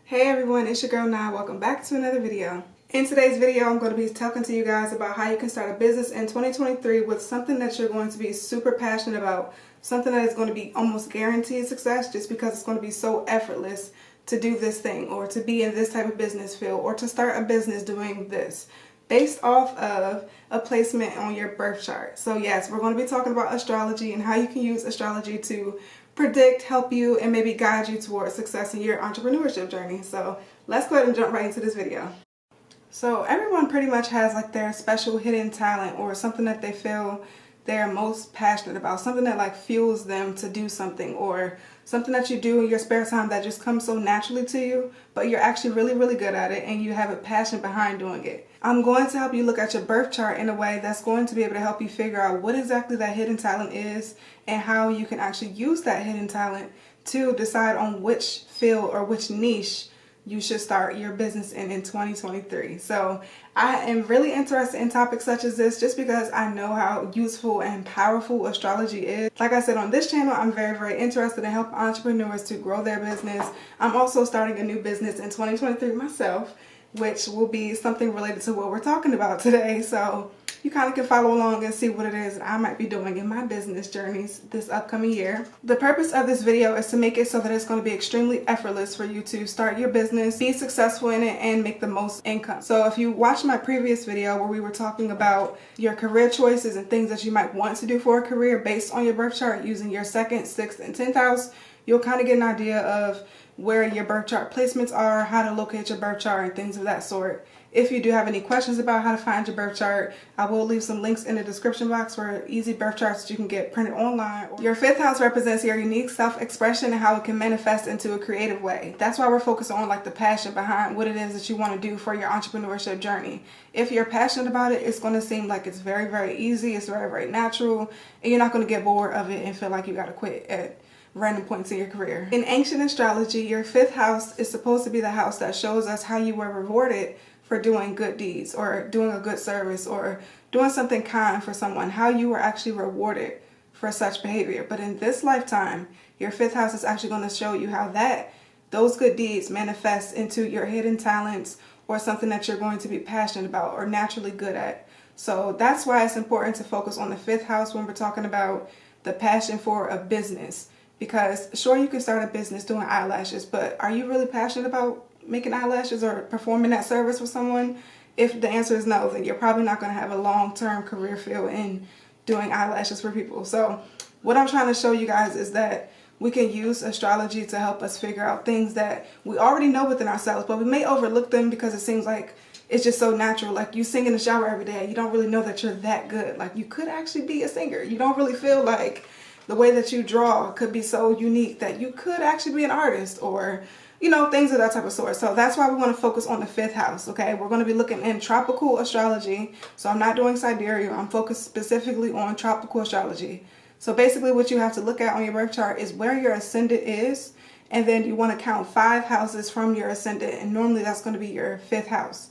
Hey everyone, it's your girl Nye. Welcome back to another video. In today's video, I'm going to be talking to you guys about how you can start a business in 2023 with something that you're going to be super passionate about, something that is going to be almost guaranteed success just because it's going to be so effortless to do this thing or to be in this type of business field or to start a business doing this based off of a placement on your birth chart. So yes, we're going to be talking about astrology and how you can use astrology to predict, help you, and maybe guide you towards success in your entrepreneurship journey. So let's go ahead and jump right into this video. So everyone pretty much has like their special hidden talent or something that they feel they're most passionate about, something that like fuels them to do something, or something that you do in your spare time that just comes so naturally to you, but you're actually really good at it and you have a passion behind doing it. I'm going to help you look at your birth chart in a way that's going to be able to help you figure out what exactly that hidden talent is and how you can actually use that hidden talent to decide on which field or which niche you should start your business in 2023. So I am really interested in topics such as this just because I know how useful and powerful astrology is. Like I said, on this channel, I'm very interested in helping entrepreneurs to grow their business. I'm also starting a new business in 2023 myself, which will be something related to what we're talking about today. So you kind of can follow along and see what it is that I might be doing in my business journeys this upcoming year. The purpose of this video is to make it so that it's going to be extremely effortless for you to start your business, be successful in it, and make the most income. So if you watched my previous video where we were talking about your career choices and things that you might want to do for a career based on your birth chart using your 2nd, 6th, and 10th house, you'll kind of get an idea of where your birth chart placements are, how to locate your birth chart, and things of that sort. If you do have any questions about how to find your birth chart, I will leave some links in the description box for easy birth charts that you can get printed online. Your 5th house represents your unique self-expression and how it can manifest into a creative way. That's why we're focused on like the passion behind what it is that you want to do for your entrepreneurship journey. If you're passionate about it, it's going to seem like it's very easy, it's very natural, and you're not going to get bored of it and feel like you got to quit at random points in your career. In ancient astrology, your 5th house is supposed to be the house that shows us how you were rewarded for doing good deeds or doing a good service or doing something kind for someone, how you were actually rewarded for such behavior. But in this lifetime, your 5th house is actually going to show you how those good deeds manifest into your hidden talents or something that you're going to be passionate about or naturally good at. So that's why it's important to focus on the 5th house when we're talking about the passion for a business. Because sure, you can start a business doing eyelashes, but are you really passionate about making eyelashes or performing that service for someone? If the answer is no, then you're probably not going to have a long-term career field in doing eyelashes for people. So what I'm trying to show you guys is that we can use astrology to help us figure out things that we already know within ourselves, but we may overlook them because it seems like it's just so natural. Like you sing in the shower every day, you don't really know that you're that good. Like you could actually be a singer. You don't really feel like the way that you draw could be so unique that you could actually be an artist, or you know, things of that type of sort. So that's why we want to focus on the 5th house, okay? We're going to be looking in tropical astrology. So I'm not doing sidereal. I'm focused specifically on tropical astrology. So basically what you have to look at on your birth chart is where your ascendant is, and then you want to count 5 houses from your ascendant, and normally that's going to be your 5th house.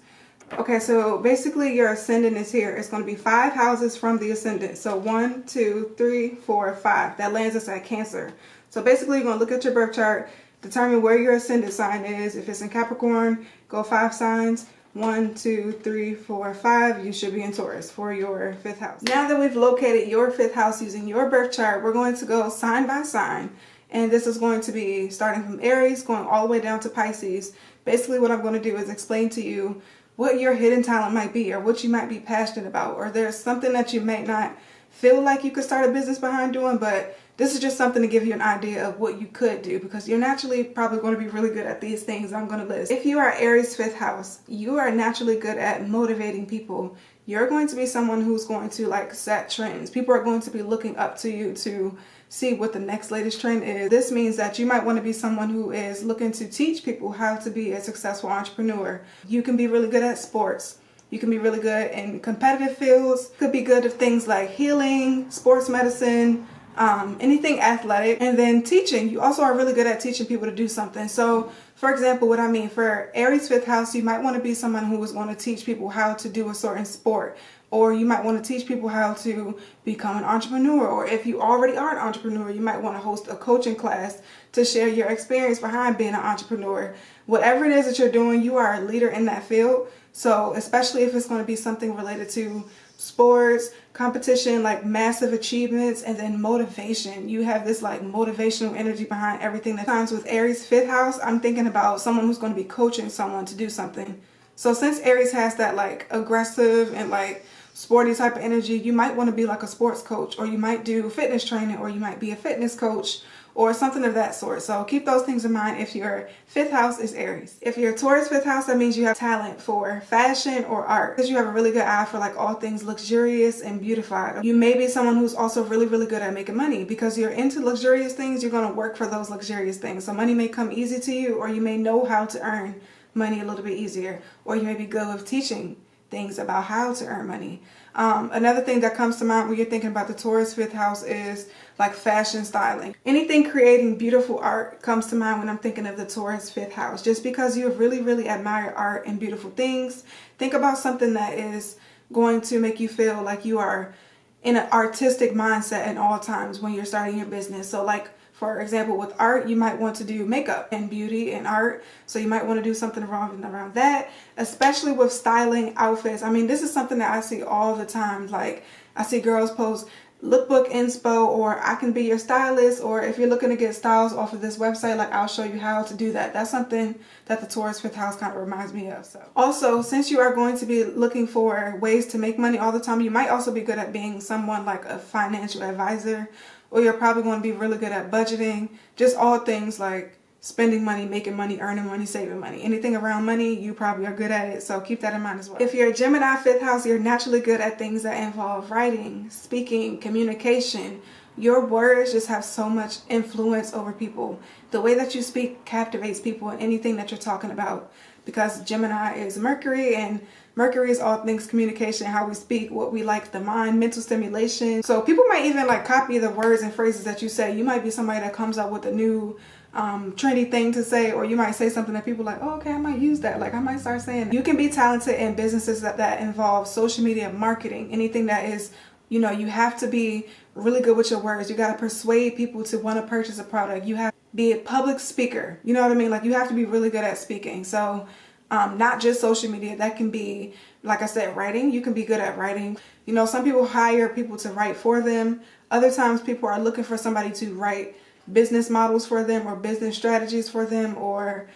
Okay, so basically your ascendant is here. It's going to be 5 houses from the ascendant. So 1, 2, 3, 4, 5. That lands us at Cancer. So basically you're going to look at your birth chart, determine where your ascendant sign is. If it's in Capricorn, go 5 signs. 1, 2, 3, 4, 5. You should be in Taurus for your 5th house. Now that we've located your 5th house using your birth chart, we're going to go sign by sign. And this is going to be starting from Aries, going all the way down to Pisces. Basically what I'm going to do is explain to you what your hidden talent might be, or what you might be passionate about, or there's something that you may not feel like you could start a business behind doing, but this is just something to give you an idea of what you could do, because you're naturally probably going to be really good at these things I'm going to list. If you are Aries 5th house, you are naturally good at motivating people. You're going to be someone who's going to like set trends. People are going to be looking up to you to see what the next latest trend is. This means that you might want to be someone who is looking to teach people how to be a successful entrepreneur. You can be really good at sports. You can be really good in competitive fields. Could be good at things like healing, sports medicine, anything athletic. And then teaching. You also are really good at teaching people to do something. So for example, what I mean, for Aries 5th house, you might want to be someone who is going to teach people how to do a certain sport. Or you might want to teach people how to become an entrepreneur. Or if you already are an entrepreneur, you might want to host a coaching class to share your experience behind being an entrepreneur. whatever it is that you're doing, you are a leader in that field. So especially if it's going to be something related to sports, competition, like massive achievements, and then motivation. You have this like motivational energy behind everything. At times with Aries 5th house, I'm thinking about someone who's going to be coaching someone to do something. So since Aries has that like aggressive and like sporty type of energy, you might want to be like a sports coach, or you might do fitness training, or you might be a fitness coach, or something of that sort. So keep those things in mind if your 5th house is Aries. If you're Taurus 5th house, that means you have talent for fashion or art, because you have a really good eye for like all things luxurious and beautified. You may be someone who's also really good at making money. Because you're into luxurious things, you're going to work for those luxurious things. So money may come easy to you, or you may know how to earn money a little bit easier, or you may be good with teaching things about how to earn money. Another thing that comes to mind when you're thinking about the Taurus 5th house is like fashion styling. Anything creating beautiful art comes to mind when I'm thinking of the Taurus 5th house. Just because you really admire art and beautiful things, think about something that is going to make you feel like you are in an artistic mindset at all times when you're starting your business. So like, for example, with art, you might want to do makeup and beauty and art. So you might want to do something around that, especially with styling outfits. I mean, this is something that I see all the time. Like I see girls post lookbook inspo, or I can be your stylist, or if you're looking to get styles off of this website, like I'll show you how to do that. That's something that the Taurus 5th house kind of reminds me of. So also, since you are going to be looking for ways to make money all the time, you might also be good at being someone like a financial advisor, or you're probably going to be really good at budgeting, just all things like spending money, making money, earning money, saving money. Anything around money, you probably are good at it. So keep that in mind as well. If you're a Gemini 5th house, you're naturally good at things that involve writing, speaking, communication. Your words just have so much influence over people. The way that you speak captivates people in anything that you're talking about, because Gemini is Mercury, and Mercury is all things communication, how we speak, what we like, the mind, mental stimulation. So people might even like copy the words and phrases that you say. You might be somebody that comes up with a new trendy thing to say, or you might say something that people are like, oh, okay, I might use that. Like I might start saying that. You can be talented in businesses that involve social media marketing, anything that is, you know, you have to be really good with your words. You got to persuade people to want to purchase a product. You have to be a public speaker. You know what I mean? Like you have to be really good at speaking. So not just social media. That can be, like I said, writing. You can be good at writing. You know, some people hire people to write for them. Other times people are looking for somebody to write business models for them, or business strategies for them, or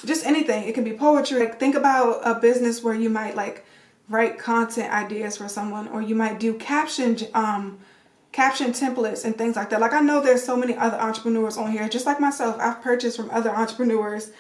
just anything. It can be poetry. Like think about a business where you might like write content ideas for someone, or you might do caption templates and things like that. Like I know there's so many other entrepreneurs on here, just like myself. I've purchased from other entrepreneurs,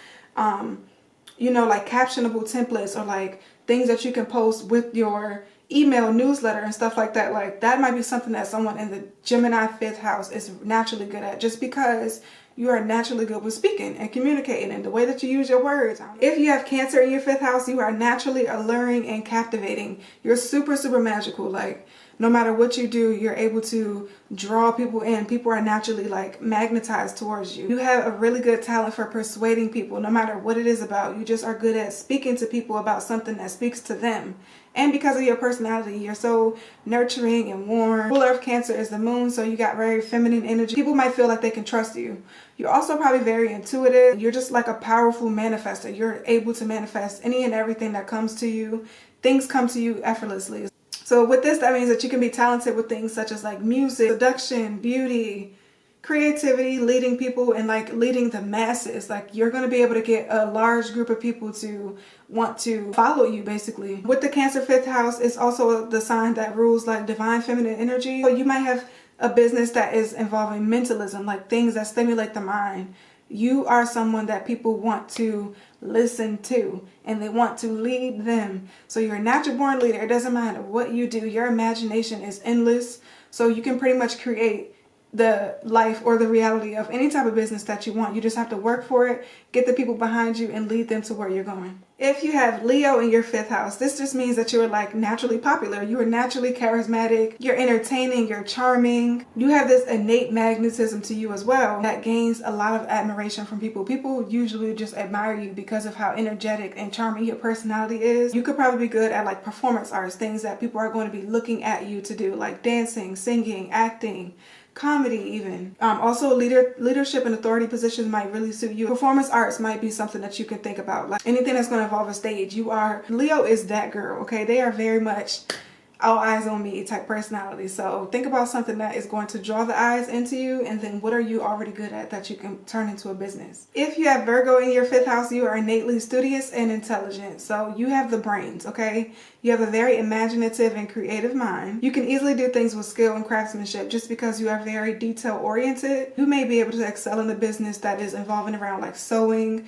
you know, like captionable templates, or like things that you can post with your email newsletter and stuff like that. Like that might be something that someone in the Gemini 5th house is naturally good at, just because you are naturally good with speaking and communicating and the way that you use your words. If you have Cancer in your 5th house, you are naturally alluring and captivating. You're super magical. Like no matter what you do, you're able to draw people in. People are naturally like magnetized towards you. You have a really good talent for persuading people, no matter what it is about. You just are good at speaking to people about something that speaks to them. And because of your personality, you're so nurturing and warm. Ruler of Cancer is the moon, so you got very feminine energy. People might feel like they can trust you. You're also probably very intuitive. You're just like a powerful manifester. You're able to manifest any and everything that comes to you. Things come to you effortlessly. So with this, that means that you can be talented with things such as like music, seduction, beauty, creativity, leading people, and like leading the masses. Like you're going to be able to get a large group of people to want to follow you, basically. With the Cancer 5th house, it's also the sign that rules like divine feminine energy. So you might have a business that is involving mentalism, like things that stimulate the mind. You are someone that people want to listen to, and they want to lead them. So you're a natural born leader. It doesn't matter what you do. Your imagination is endless. So you can pretty much create the life or the reality of any type of business that you want. You just have to work for it, get the people behind you, and lead them to where you're going. If you have Leo in your 5th house, this just means that you're like naturally popular. You are naturally charismatic. You're entertaining. You're charming. You have this innate magnetism to you as well that gains a lot of admiration from people. People usually just admire you because of how energetic and charming your personality is. You could probably be good at like performance arts, things that people are going to be looking at you to do, like dancing, singing, acting, comedy even. Also leadership and authority positions might really suit you. Performance arts might be something that you can think about. Like anything that's going to involve a stage. Leo is that girl, okay? They are very much all eyes on me type personality. So think about something that is going to draw the eyes into you, and then what are you already good at that you can turn into a business. If you have Virgo in your 5th house, you are innately studious and intelligent. So you have the brains, okay? You have a very imaginative and creative mind. You can easily do things with skill and craftsmanship just because you are very detail oriented. You may be able to excel in a business that is involving around like sewing,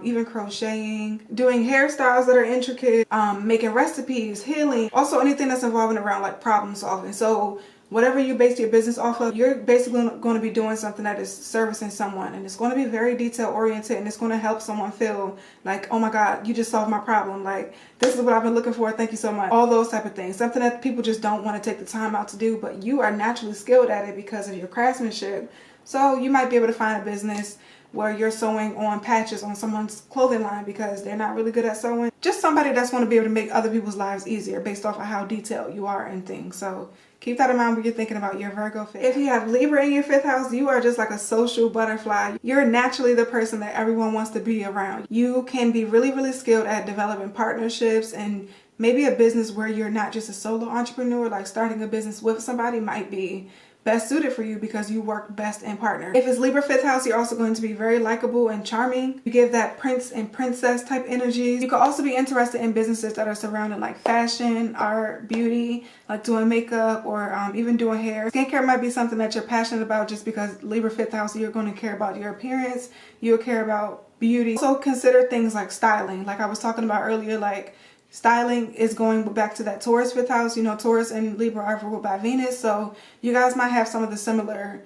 even crocheting, doing hairstyles that are intricate, making recipes, healing, also anything that's involving around like problem solving. So whatever you base your business off of, you're basically going to be doing something that is servicing someone, and it's going to be very detail oriented, and it's going to help someone feel like, oh my God, you just solved my problem. Like, this is what I've been looking for. Thank you so much. All those type of things. Something that people just don't want to take the time out to do, but you are naturally skilled at it because of your craftsmanship. So you might be able to find a business where you're sewing on patches on someone's clothing line because they're not really good at sewing. Just somebody that's going to be able to make other people's lives easier based off of how detailed you are in things. So keep that in mind when you're thinking about your Virgo 5th. If you have Libra in your 5th house, you are just like a social butterfly. You're naturally the person that everyone wants to be around. You can be really, really skilled at developing partnerships, and maybe a business where you're not just a solo entrepreneur, like starting a business with somebody might be best suited for you because you work best in partner. If it's Libra 5th house, you're also going to be very likable and charming. You give that prince and princess type energies. You could also be interested in businesses that are surrounding like fashion, art, beauty, like doing makeup or even doing hair. Skincare might be something that you're passionate about just because Libra 5th house, you're going to care about your appearance. You'll care about beauty. Also consider things like styling. Like I was talking about earlier, like styling is going back to that Taurus 5th house. You know, Taurus and Libra are ruled by Venus. So you guys might have some of the similar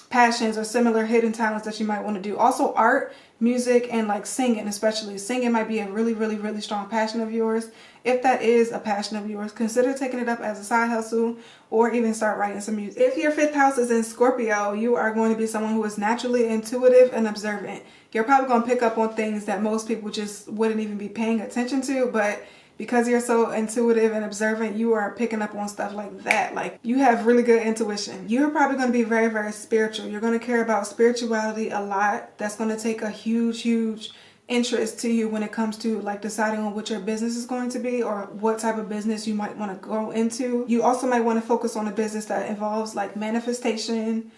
passions or similar hidden talents that you might want to do. Also art, music, and like singing especially. Singing might be a really, really, really strong passion of yours. If that is a passion of yours, consider taking it up as a side hustle or even start writing some music. If your 5th house is in Scorpio, you are going to be someone who is naturally intuitive and observant. You're probably going to pick up on things that most people just wouldn't even be paying attention to, but because you're so intuitive and observant, you are picking up on stuff like that. Like, you have really good intuition. You're probably going to be very, very spiritual. You're going to care about spirituality a lot. That's going to take a huge, huge interest to you when it comes to like deciding on what your business is going to be or what type of business you might want to go into. You also might want to focus on a business that involves like manifestation,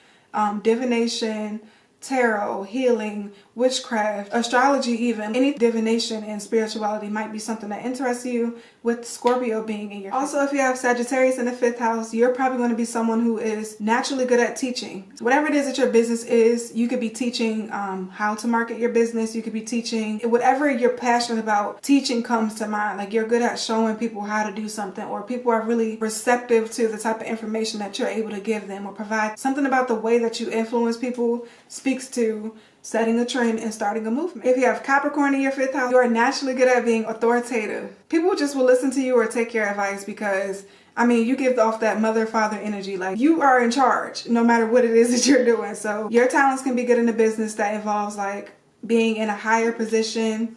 divination, tarot, healing, witchcraft, astrology even. Any divination and spirituality might be something that interests you, with Scorpio being in your fifth. Also, if you have Sagittarius in the 5th house, you're probably going to be someone who is naturally good at teaching. Whatever it is that your business is, you could be teaching how to market your business. You could be teaching whatever you're passionate about. Teaching comes to mind. Like, you're good at showing people how to do something, or people are really receptive to the type of information that you're able to give them or provide. Something about the way that you influence people speaks to setting a trend and starting a movement. If you have Capricorn in your 5th house, you are naturally good at being authoritative. People just will listen to you or take your advice because, I mean, you give off that mother-father energy. Like, you are in charge no matter what it is that you're doing. So your talents can be good in a business that involves like being in a higher position,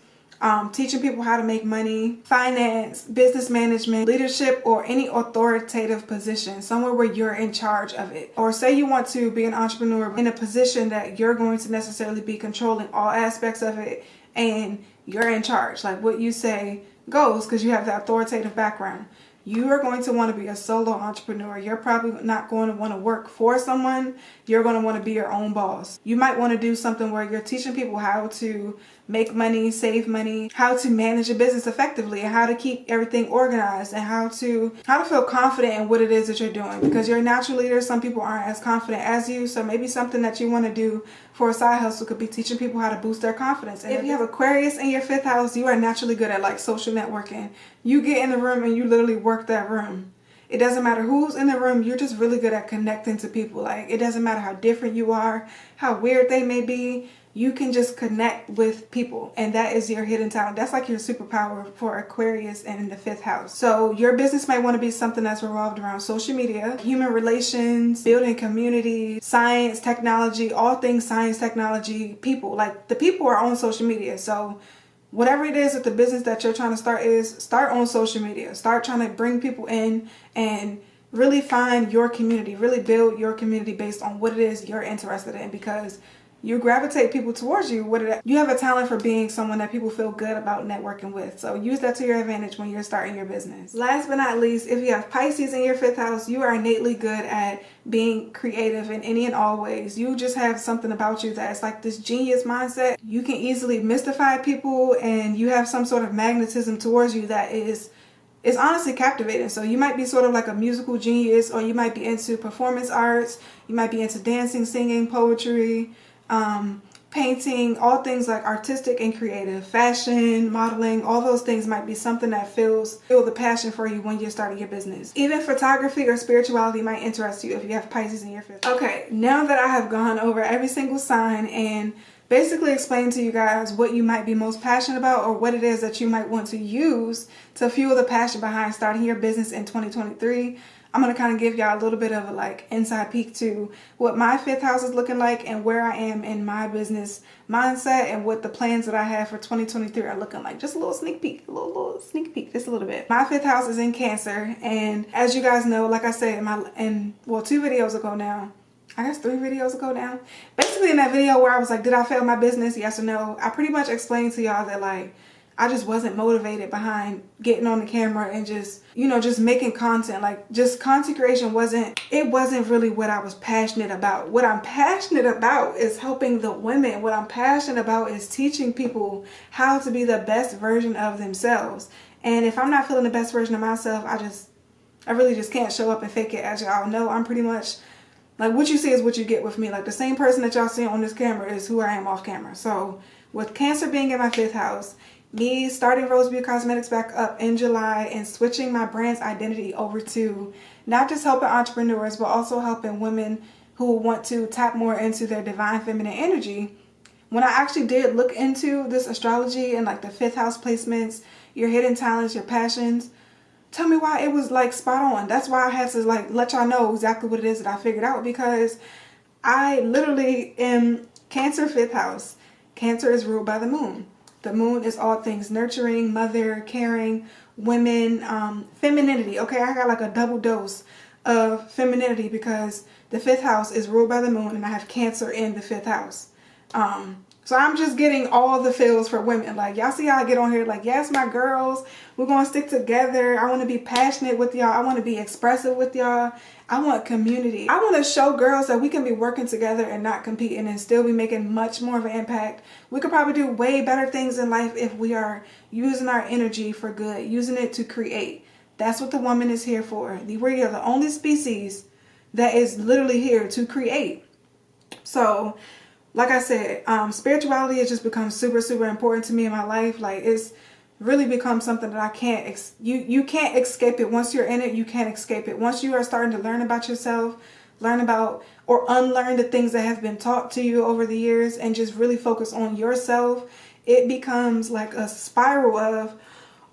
teaching people how to make money, finance, business management, leadership, or any authoritative position, somewhere where you're in charge of it. Or say you want to be an entrepreneur in a position that you're going to necessarily be controlling all aspects of it and you're in charge. Like, what you say goes because you have that authoritative background. You are going to want to be a solo entrepreneur. You're probably not going to want to work for someone. You're going to want to be your own boss. You might want to do something where you're teaching people how to make money, save money, how to manage a business effectively, and how to keep everything organized, and how to feel confident in what it is that you're doing. Because you're a natural leader, some people aren't as confident as you. So maybe something that you want to do for a side hustle could be teaching people how to boost their confidence. And if you have Aquarius in your 5th house, you are naturally good at like social networking. You get in the room and you literally work that room. It doesn't matter who's in the room, you're just really good at connecting to people. Like, it doesn't matter how different you are, how weird they may be. You can just connect with people, and that is your hidden talent. That's like your superpower for Aquarius and in the 5th house. So your business might want to be something that's revolved around social media, human relations, building community, science, technology, all things science, technology, people. Like, the people are on social media. So whatever it is that the business that you're trying to start is, start on social media. Start trying to bring people in and really find your community, really build your community based on what it is you're interested in, because you gravitate people towards you. You have a talent for being someone that people feel good about networking with. So use that to your advantage when you're starting your business. Last but not least, if you have Pisces in your 5th house, you are innately good at being creative in any and all ways. You just have something about you that's like this genius mindset. You can easily mystify people, and you have some sort of magnetism towards you that is honestly captivating. So you might be sort of like a musical genius, or you might be into performance arts. You might be into dancing, singing, poetry, painting, all things like artistic and creative, fashion, modeling, all those things might be something that feel the passion for you when you're starting your business. Even photography or spirituality might interest you if you have Pisces in your 5th. Okay, now that I have gone over every single sign and basically explain to you guys what you might be most passionate about, or what it is that you might want to use to fuel the passion behind starting your business in 2023. I'm going to kind of give y'all a little bit of a like inside peek to what my 5th house is looking like, and where I am in my business mindset, and what the plans that I have for 2023 are looking like. Just a little sneak peek, a little sneak peek, just a little bit. My 5th house is in Cancer, and as you guys know, like I said in 2 videos ago now, I guess 3 videos ago now, basically in that video where I was like, did I fail my business, yes or no, I pretty much explained to y'all that like I just wasn't motivated behind getting on the camera and just, you know, just making content. Like, just content creation wasn't really what I was passionate about. What I'm passionate about is helping the women. What I'm passionate about is teaching people how to be the best version of themselves. And if I'm not feeling the best version of myself, I really just can't show up and fake it. As y'all know, I'm pretty much like, what you see is what you get with me. Like, the same person that y'all see on this camera is who I am off camera. So with Cancer being in my 5th house, me starting Rose Beauty Cosmetics back up in July and switching my brand's identity over to not just helping entrepreneurs, but also helping women who want to tap more into their divine feminine energy. When I actually did look into this astrology and like the 5th house placements, your hidden talents, your passions, tell me why it was like spot on. That's why I had to like let y'all know exactly what it is that I figured out, because I literally am Cancer 5th house. Cancer is ruled by the moon. The moon is all things nurturing, mother, caring, women, femininity. Okay, I got like a double dose of femininity because the 5th house is ruled by the moon, and I have Cancer in the 5th house. So I'm just getting all the feels for women. Like, y'all see how I get on here like, yes, my girls, we're going to stick together. I want to be passionate with y'all. I want to be expressive with y'all. I want community. I want to show girls that we can be working together and not competing and still be making much more of an impact. We could probably do way better things in life if we are using our energy for good, using it to create. That's what the woman is here for. We are the only species that is literally here to create. So, like I said, spirituality has just become super, super important to me in my life. Like, it's really become something that I can't, you can't escape it. Once you're in it, you can't escape it. Once you are starting to learn about yourself, learn about or unlearn the things that have been taught to you over the years, and just really focus on yourself, it becomes like a spiral of,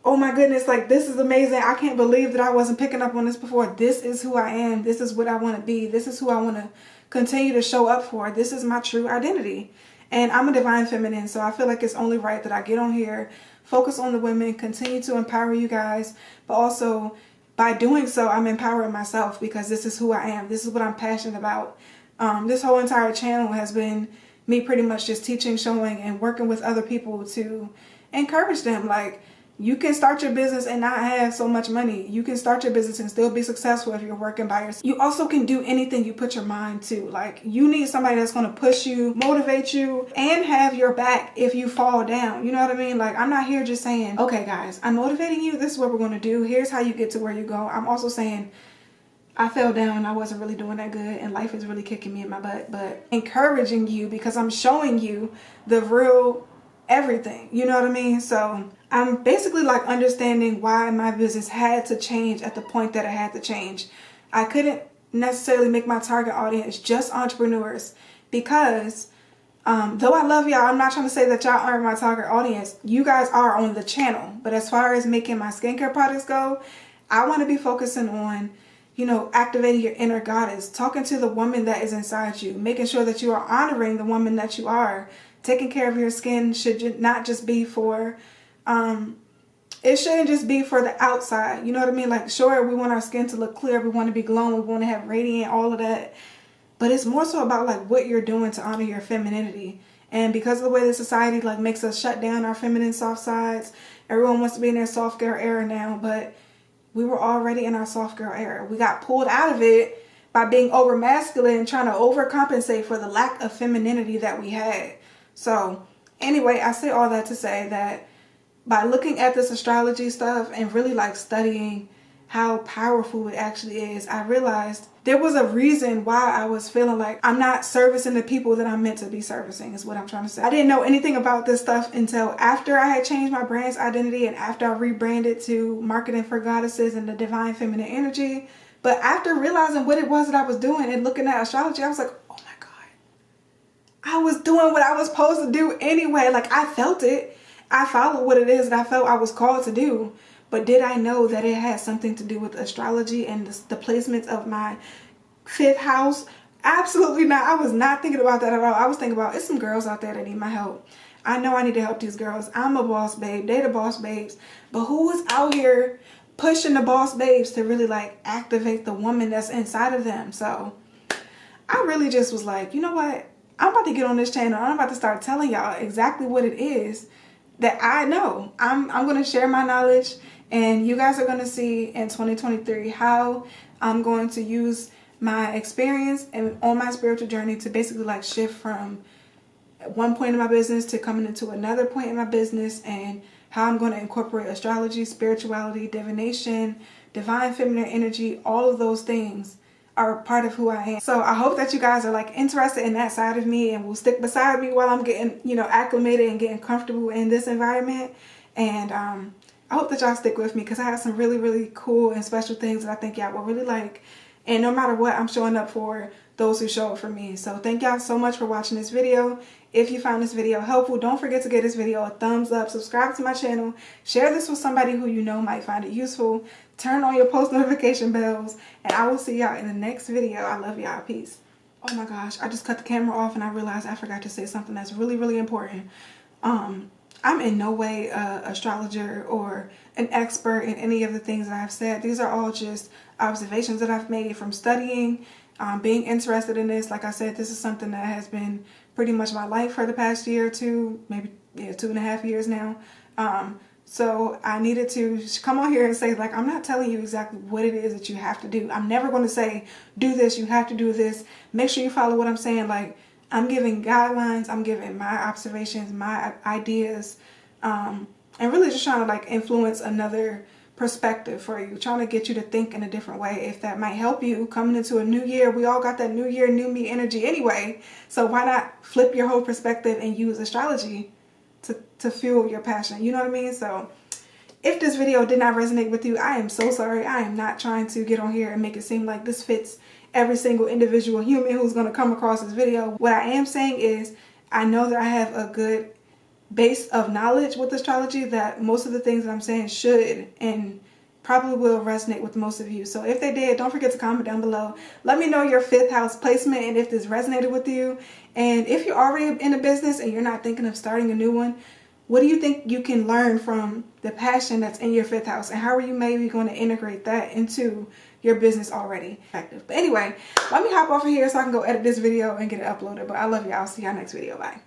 oh my goodness, like, this is amazing. I can't believe that I wasn't picking up on this before. This is who I am. This is what I want to be. This is who I want to continue to show up for. This is my true identity. And I'm a divine feminine, so I feel like it's only right that I get on here, focus on the women, continue to empower you guys, but also by doing so, I'm empowering myself, because this is who I am. This is what I'm passionate about. This whole entire channel has been me pretty much just teaching, showing, and working with other people to encourage them. Like, you can start your business and not have so much money. You can start your business and still be successful if you're working by yourself. You also can do anything you put your mind to. Like, you need somebody that's going to push you, motivate you, and have your back if you fall down. You know what I mean? Like, I'm not here just saying, okay guys, I'm motivating you. This is what we're going to do. Here's how you get to where you go. I'm also saying, I fell down. I wasn't really doing that good, and life is really kicking me in my butt. But encouraging you, because I'm showing you the real everything. You know what I mean? So I'm basically like understanding why my business had to change at the point that it had to change. I couldn't necessarily make my target audience just entrepreneurs, because though I love y'all, I'm not trying to say that y'all aren't my target audience. You guys are on the channel. But as far as making my skincare products go, I want to be focusing on, you know, activating your inner goddess, talking to the woman that is inside you, making sure that you are honoring the woman that you are. Taking care of your skin should not just be for it shouldn't just be for the outside. You know what I mean? Like, sure, we want our skin to look clear. We want to be glowing. We want to have radiant, all of that. But it's more so about like what you're doing to honor your femininity. And because of the way the society like makes us shut down our feminine soft sides, everyone wants to be in their soft girl era now. But we were already in our soft girl era. We got pulled out of it by being over masculine and trying to overcompensate for the lack of femininity that we had. So anyway, I say all that to say that by looking at this astrology stuff and really like studying how powerful it actually is, I realized there was a reason why I was feeling like I'm not servicing the people that I'm meant to be servicing, is what I'm trying to say. I didn't know anything about this stuff until after I had changed my brand's identity and after I rebranded to Marketing for Goddesses and the Divine Feminine Energy. But after realizing what it was that I was doing and looking at astrology, I was like, oh my God, I was doing what I was supposed to do anyway. Like, I felt it. I followed what it is that I felt I was called to do. But did I know that it had something to do with astrology and the placements of my 5th house? Absolutely not. I was not thinking about that at all. I was thinking about, it's some girls out there that need my help. I know I need to help these girls. I'm a boss babe. They the boss babes. But who is out here pushing the boss babes to really like activate the woman that's inside of them? So I really just was like, you know what? I'm about to get on this channel. I'm about to start telling y'all exactly what it is that I know. I'm going to share my knowledge, and you guys are going to see in 2023 how I'm going to use my experience and on my spiritual journey to basically like shift from one point in my business to coming into another point in my business, and how I'm going to incorporate astrology, spirituality, divination, divine feminine energy. All of those things are part of who I am. So I hope that you guys are like interested in that side of me and will stick beside me while I'm getting, you know, acclimated and getting comfortable in this environment. And I hope that y'all stick with me, because I have some really, really cool and special things that I think y'all will really like. And no matter what, I'm showing up for those who show up for me. So thank y'all so much for watching this video. If you found this video helpful, don't forget to give this video a thumbs up, subscribe to my channel, share this with somebody who you know might find it useful, turn on your post notification bells, and I will see y'all in the next video. I love y'all. Peace. Oh my gosh, I just cut the camera off and I realized I forgot to say something that's really, really important. I'm in no way an astrologer or an expert in any of the things that I've said. These are all just observations that I've made from studying, being interested in this. Like I said, this is something that has been pretty much my life for the past year or two, maybe 2.5 years now. So I needed to come on here and say, like, I'm not telling you exactly what it is that you have to do. I'm never going to say, do this, you have to do this. Make sure you follow what I'm saying. Like, I'm giving guidelines, I'm giving my observations, my ideas, and really just trying to like influence another perspective for you, trying to get you to think in a different way. If that might help you coming into a new year, we all got that new year, new me energy anyway. So why not flip your whole perspective and use astrology to fuel your passion? You know what I mean? So if this video did not resonate with you, I am so sorry. I am not trying to get on here and make it seem like this fits every single individual human who's going to come across this video. What I am saying is, I know that I have a good base of knowledge with astrology, that most of the things that I'm saying should and probably will resonate with most of you. So if they did, don't forget to comment down below. Let me know your 5th house placement and if this resonated with you. And if you're already in a business and you're not thinking of starting a new one, what do you think you can learn from the passion that's in your 5th house? And how are you maybe going to integrate that into your business already effective? But anyway, let me hop off of here so I can go edit this video and get it uploaded. But I love you. I'll see y'all next video. Bye.